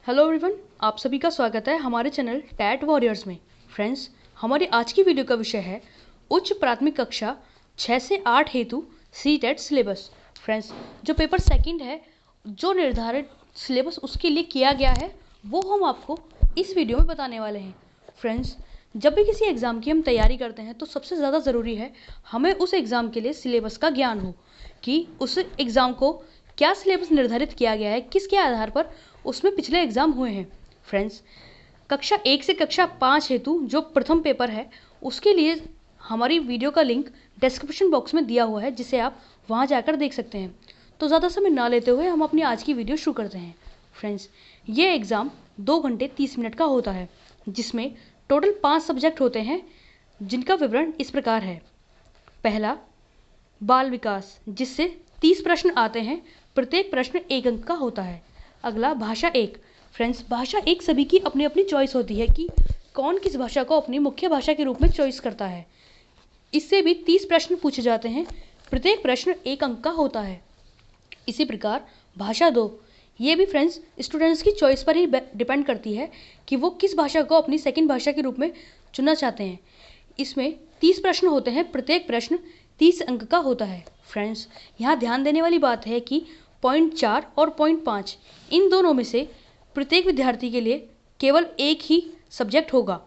Hello everyone, आप सभी का स्वागत है हमारे चैनल टैट वॉरियर्स में। फ्रेंड्स, हमारी आज की वीडियो का विषय है उच्च प्राथमिक कक्षा 6 से 8 हेतु सी-टेट सिलेबस। फ्रेंड्स, जो पेपर सेकंड है, जो निर्धारित सिलेबस उसके लिए किया गया है, वो हम आपको इस वीडियो में बताने वाले हैं। फ्रेंड्स, जब भी किसी एग्ज़ाम की हम तैयारी करते हैं तो सबसे ज़्यादा ज़रूरी है हमें उस एग्ज़ाम के लिए सिलेबस का ज्ञान हो कि उस एग्ज़ाम को क्या सिलेबस निर्धारित किया गया है, किसके आधार पर उसमें पिछले एग्ज़ाम हुए हैं। फ्रेंड्स, कक्षा 1 से कक्षा 5 हेतु जो प्रथम पेपर है, उसके लिए हमारी वीडियो का लिंक डिस्क्रिप्शन बॉक्स में दिया हुआ है, जिसे आप वहां जाकर देख सकते हैं। तो ज़्यादा समय ना लेते हुए हम अपनी आज की वीडियो शुरू करते हैं। फ्रेंड्स, ये एग्ज़ाम 2 घंटे 30 मिनट का होता है, जिसमें टोटल 5 सब्जेक्ट होते हैं, जिनका विवरण इस प्रकार है। पहला, बाल विकास, जिससे 30 प्रश्न आते हैं, प्रत्येक प्रश्न 1 अंक का होता है। अगला, भाषा 1। फ्रेंड्स, भाषा 1 सभी की अपनी अपनी चॉइस होती है कि कौन किस भाषा को अपनी मुख्य भाषा के रूप में चॉइस करता है। इससे भी 30 प्रश्न पूछे जाते हैं, प्रत्येक प्रश्न 1 अंक का होता है। इसी प्रकार भाषा 2, ये भी फ्रेंड्स स्टूडेंट्स की चॉइस पर ही डिपेंड करती है कि वो किस भाषा को अपनी सेकंड भाषा के रूप में चुनना चाहते हैं। इसमें 30 प्रश्न होते हैं, प्रत्येक प्रश्न 30 अंक का होता है। फ्रेंड्स, यहाँ ध्यान देने वाली बात है कि पॉइंट 4 और पॉइंट 5, इन दोनों में से प्रत्येक विद्यार्थी के लिए केवल एक ही सब्जेक्ट होगा।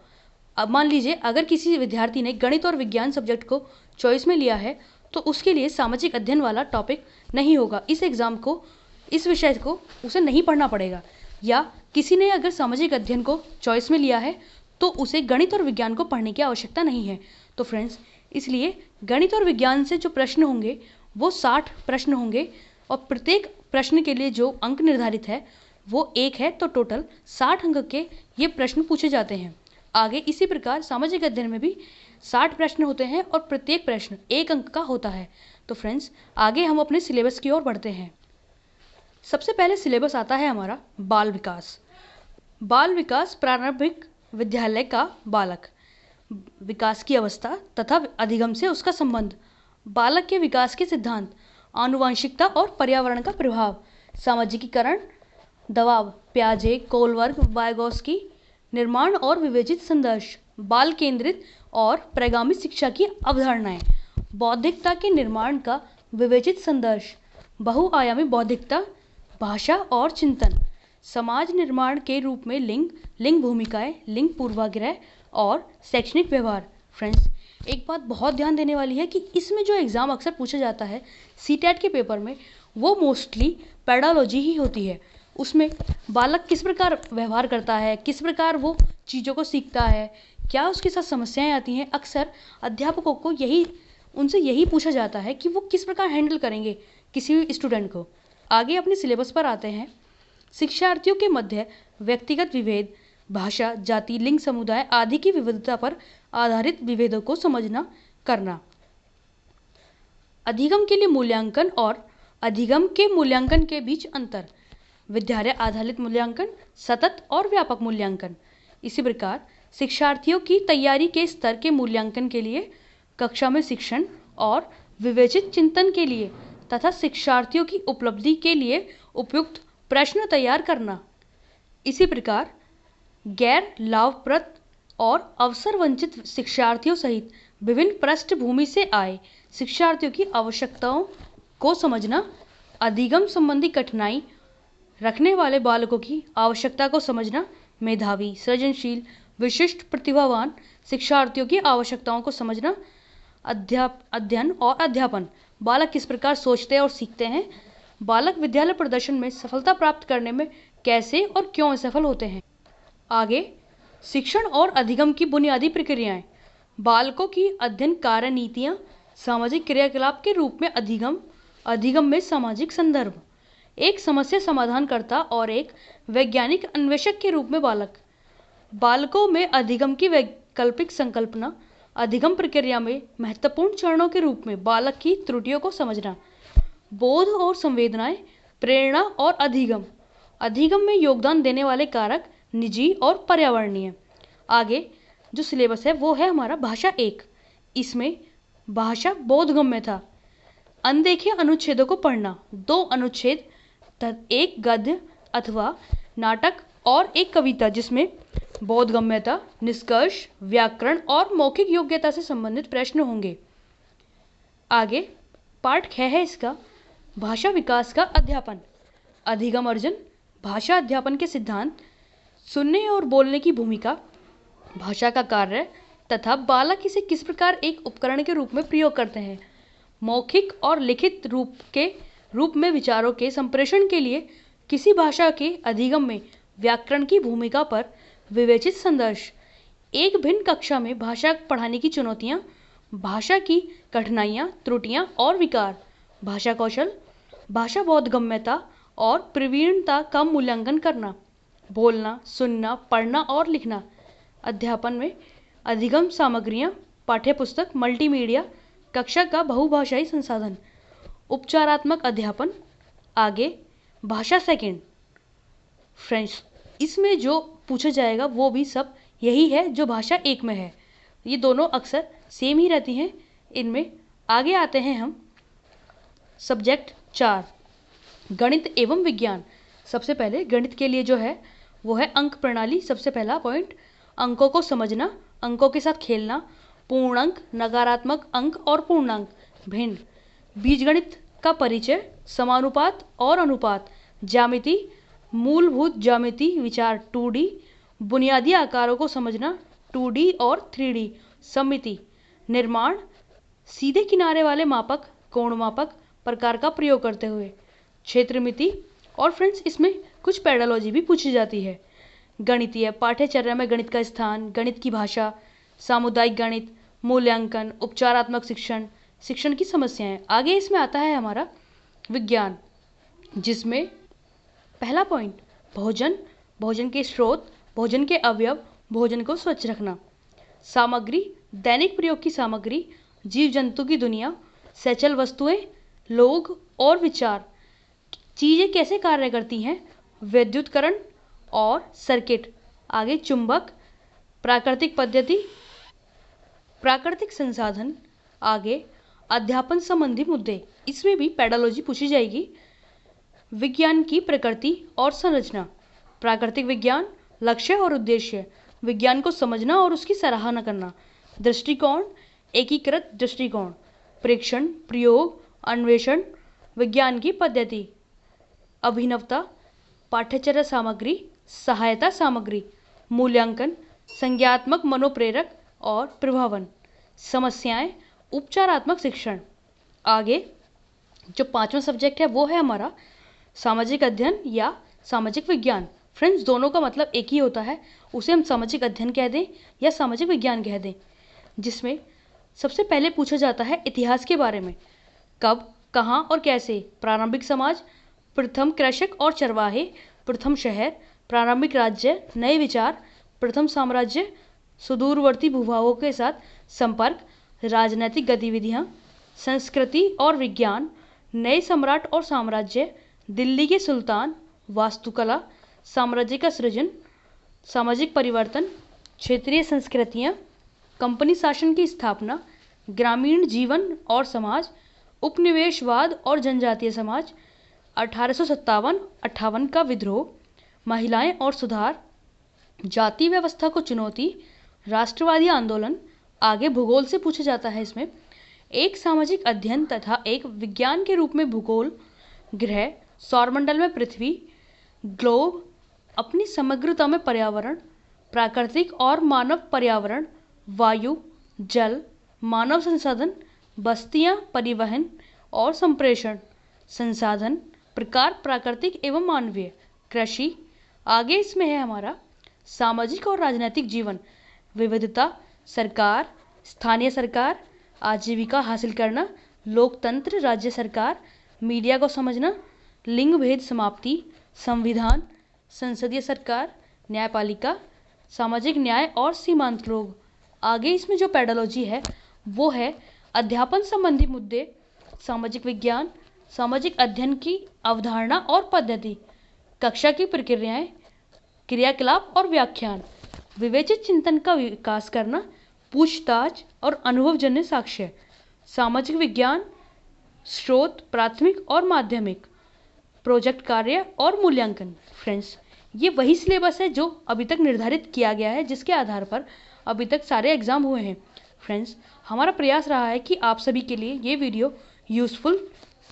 अब मान लीजिए अगर किसी विद्यार्थी ने गणित और विज्ञान सब्जेक्ट को चॉइस में लिया है, तो उसके लिए सामाजिक अध्ययन वाला टॉपिक नहीं होगा। इस एग्ज़ाम को, इस विषय को उसे नहीं पढ़ना पड़ेगा। या किसी ने अगर सामाजिक अध्ययन को चॉइस में लिया है, तो उसे गणित और विज्ञान को पढ़ने की आवश्यकता नहीं है। तो फ्रेंड्स, इसलिए गणित और विज्ञान से जो प्रश्न होंगे वो 60 प्रश्न होंगे, और प्रत्येक प्रश्न के लिए जो अंक निर्धारित है वो 1 है, तो टोटल 60 अंक के ये प्रश्न पूछे जाते हैं। आगे इसी प्रकार सामाजिक अध्ययन में भी 60 प्रश्न होते हैं और प्रत्येक प्रश्न 1 अंक का होता है। तो फ्रेंड्स, आगे हम अपने सिलेबस की ओर बढ़ते हैं। सबसे पहले सिलेबस आता है हमारा बाल विकास। बाल विकास प्रारंभिक विद्यालय का बालक, विकास की अवस्था तथा अधिगम से उसका संबंध, बालक के विकास के सिद्धांत, आनुवंशिकता और पर्यावरण का प्रभाव, सामाजिकीकरण, दबाव, प्याजे, कोलबर्ग, वाइगोत्स्की, निर्माण और विवेचित संदर्श, बाल केंद्रित और प्रगामी शिक्षा की अवधारणाएं, बौद्धिकता के निर्माण का विवेचित संदर्श, बहुआयामी बौद्धिकता, भाषा और चिंतन, समाज निर्माण के रूप में लिंग, लिंग भूमिकाएं, लिंग पूर्वाग्रह और शैक्षणिक व्यवहार। फ्रेंड्स, एक बात बहुत ध्यान देने वाली है कि इसमें जो एग्ज़ाम अक्सर पूछा जाता है सी-टेट के पेपर में, वो मोस्टली पेडालॉजी ही होती है। उसमें बालक किस प्रकार व्यवहार करता है, किस प्रकार वो चीज़ों को सीखता है, क्या उसके साथ समस्याएं आती हैं, अक्सर अध्यापकों को उनसे यही पूछा जाता है कि वो किस प्रकार हैंडल करेंगे किसी भी स्टूडेंट को। आगे अपने सिलेबस पर आते हैं। शिक्षार्थियों के मध्य व्यक्तिगत विभेद, भाषा, जाति, लिंग, समुदाय आदि की विविधता पर आधारित विभेदों को समझना करना, अधिगम के लिए मूल्यांकन और अधिगम के मूल्यांकन के बीच अंतर, विद्यालय आधारित मूल्यांकन, सतत और व्यापक मूल्यांकन। इसी प्रकार शिक्षार्थियों की तैयारी के स्तर के मूल्यांकन के लिए कक्षा में शिक्षण और विवेचित चिंतन के लिए तथा शिक्षार्थियों की उपलब्धि के लिए उपयुक्त प्रश्न तैयार करना। इसी प्रकार गैर लाभप्रद और अवसर वंचित शिक्षार्थियों सहित विभिन्न पृष्ठभूमि से आए शिक्षार्थियों की आवश्यकताओं को समझना, अधिगम संबंधी कठिनाई रखने वाले बालकों की आवश्यकता को समझना, मेधावी, सृजनशील, विशिष्ट प्रतिभावान शिक्षार्थियों की आवश्यकताओं को समझना, अध्ययन और अध्यापन, बालक किस प्रकार सोचते और सीखते हैं, बालक विद्यालय प्रदर्शन में सफलता प्राप्त करने में कैसे और क्यों असफल होते हैं। आगे शिक्षण और अधिगम की बुनियादी प्रक्रियाएं, बालकों की अध्ययन कार्य नीतियां, सामाजिक क्रियाकलाप के रूप में अधिगम, अधिगम में सामाजिक संदर्भ, एक समस्या समाधानकर्ता और एक वैज्ञानिक अन्वेषक के रूप में बालक, बालकों में अधिगम की वैकल्पिक संकल्पना, अधिगम प्रक्रिया में महत्वपूर्ण चरणों के रूप में बालक की त्रुटियों को समझना, बोध और संवेदनाएं, प्रेरणा और अधिगम, अधिगम में योगदान देने वाले कारक, निजी और पर्यावरणीय। आगे जो सिलेबस है वो है हमारा भाषा 1। इसमें भाषा बोधगम्य था, अनदेखे अनुच्छेदों को पढ़ना, 2 अनुच्छेद, 1 गद्य अथवा नाटक और एक कविता जिसमें बोधगम्यता, निष्कर्ष, व्याकरण और मौखिक योग्यता से संबंधित प्रश्न होंगे। आगे पार्ट 6 है इसका, भाषा विकास का अध्यापन। अधिगम अर्जन, भाषा अध्यापन के सिद्धांत, सुनने और बोलने की भूमिका, भाषा का कार्य तथा बालक इसे किस प्रकार एक उपकरण के रूप में प्रयोग करते हैं। मौखिक और लिखित रूप में विचारों के संप्रेषण के लिए किसी भाषा के अधिगम में व्याकरण की भूमिका पर विवेचित संदर्श। एक भिन्न कक्षा में भाषा पढ़ाने की चुनौतियाँ, भाषा की कठिनाइयाँ, त्रुटियाँ और विकार, भाषा कौशल, भाषा बोधगम्यता और प्रवीणता का मूल्यांकन करना, बोलना, सुनना, पढ़ना और लिखना। अध्यापन में अधिगम सामग्रियाँ, पाठ्यपुस्तक, मल्टीमीडिया, कक्षा का बहुभाषाई संसाधन। उपचारात्मक अध्यापन। आगे भाषा सेकंड। फ्रेंड्स, इसमें जो पूछा जाएगा वो भी सब यही है जो भाषा एक में है। ये दोनों अक्सर सेम ही रहती हैं इनमें। आगे आते हैं हम सब्जेक्ट 4, गणित एवं विज्ञान। सबसे पहले गणित के लिए जो है वो है अंक प्रणाली। सबसे पहला पॉइंट, अंकों को समझना, अंकों के साथ खेलना, पूर्णांक, नकारात्मक अंक और पूर्णांक, भिन्न, बीजगणित का परिचय, समानुपात और अनुपात, ज्यामिति, मूलभूत ज्यामिति विचार 2D, बुनियादी आकारों को समझना 2D और 3D, सममिति, निर्माण, सीधे किनारे वाले मापक, कोण मापक प्रकार का प्रयोग करते हुए, क्षेत्रमिति। और फ्रेंड्स, इसमें कुछ पेडालॉजी भी पूछी जाती है। गणितीय पाठ्यचर्या में गणित का स्थान, गणित की भाषा, सामुदायिक गणित, मूल्यांकन, उपचारात्मक शिक्षण, शिक्षण की समस्याएं। आगे इसमें आता है हमारा विज्ञान, जिसमें पहला पॉइंट भोजन, भोजन के स्रोत, भोजन के अवयव, भोजन को स्वच्छ रखना, सामग्री, दैनिक प्रयोग की सामग्री, जीव जंतु की दुनिया, सचल वस्तुएं, लोग और विचार, चीज़ें कैसे कार्य करती हैं, विद्युतकरण और सर्किट। आगे चुंबक, प्राकृतिक पद्धति, प्राकृतिक संसाधन। आगे अध्यापन संबंधी मुद्दे, इसमें भी पेडालॉजी पूछी जाएगी। विज्ञान की प्रकृति और संरचना, प्राकृतिक विज्ञान, लक्ष्य और उद्देश्य, विज्ञान को समझना और उसकी सराहना करना, दृष्टिकोण, एकीकृत दृष्टिकोण, प्रेक्षण, प्रयोग, अन्वेषण, विज्ञान की पद्धति, अभिनवता, पाठ्यचर्या सामग्री, सहायता सामग्री, मूल्यांकन, संज्ञात्मक मनोप्रेरक और प्रभावन, समस्याएं, उपचारात्मक शिक्षण। आगे जो 5वां सब्जेक्ट है वो है हमारा सामाजिक अध्ययन या सामाजिक विज्ञान। फ्रेंड्स, दोनों का मतलब एक ही होता है, उसे हम सामाजिक अध्ययन कह दें या सामाजिक विज्ञान कह दें। जिसमें सबसे पहले पूछा जाता है इतिहास के बारे में, कब, कहाँ और कैसे, प्रारंभिक समाज, प्रथम कृषक और चरवाहे, प्रथम शहर, प्रारंभिक राज्य, नए विचार, प्रथम साम्राज्य, सुदूरवर्ती भूभागों के साथ संपर्क, राजनैतिक गतिविधियाँ, संस्कृति और विज्ञान, नए सम्राट और साम्राज्य, दिल्ली के सुल्तान, वास्तुकला, साम्राज्य का सृजन, सामाजिक परिवर्तन, क्षेत्रीय संस्कृतियाँ, कंपनी शासन की स्थापना, ग्रामीण जीवन और समाज, उपनिवेशवाद और जनजातीय समाज, 1857-58 का विद्रोह, महिलाएं और सुधार, जाति व्यवस्था को चुनौती, राष्ट्रवादी आंदोलन। आगे भूगोल से पूछा जाता है इसमें, एक सामाजिक अध्ययन तथा एक विज्ञान के रूप में भूगोल, ग्रह, सौरमंडल में पृथ्वी, ग्लोब, अपनी समग्रता में पर्यावरण, प्राकृतिक और मानव पर्यावरण, वायु, जल, मानव संसाधन, बस्तियां, परिवहन और संप्रेषण, संसाधन, प्रकार प्राकृतिक एवं मानवीय, कृषि। आगे इसमें है हमारा सामाजिक और राजनीतिक जीवन, विविधता, सरकार, स्थानीय सरकार, आजीविका हासिल करना, लोकतंत्र, राज्य सरकार, मीडिया को समझना, लिंग भेद समाप्ति, संविधान, संसदीय सरकार, न्यायपालिका, सामाजिक न्याय और सीमांत लोग। आगे इसमें जो पेडालॉजी है वो है अध्यापन संबंधी मुद्दे, सामाजिक विज्ञान, सामाजिक अध्ययन की अवधारणा और पद्धति, कक्षा की प्रक्रियाएं, क्रियाकलाप और व्याख्यान, विवेचित चिंतन का विकास करना, पूछताछ और अनुभवजन्य साक्ष्य, सामाजिक विज्ञान, स्रोत, प्राथमिक और माध्यमिक, प्रोजेक्ट कार्य और मूल्यांकन। फ्रेंड्स, ये वही सिलेबस है जो अभी तक निर्धारित किया गया है, जिसके आधार पर अभी तक सारे एग्ज़ाम हुए हैं। फ्रेंड्स, हमारा प्रयास रहा है कि आप सभी के लिए ये वीडियो यूज़फुल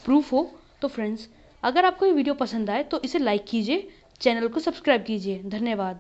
प्रूफ हो। तो फ्रेंड्स, अगर आपको ये वीडियो पसंद आए तो इसे लाइक कीजिए, चैनल को सब्सक्राइब कीजिए। धन्यवाद।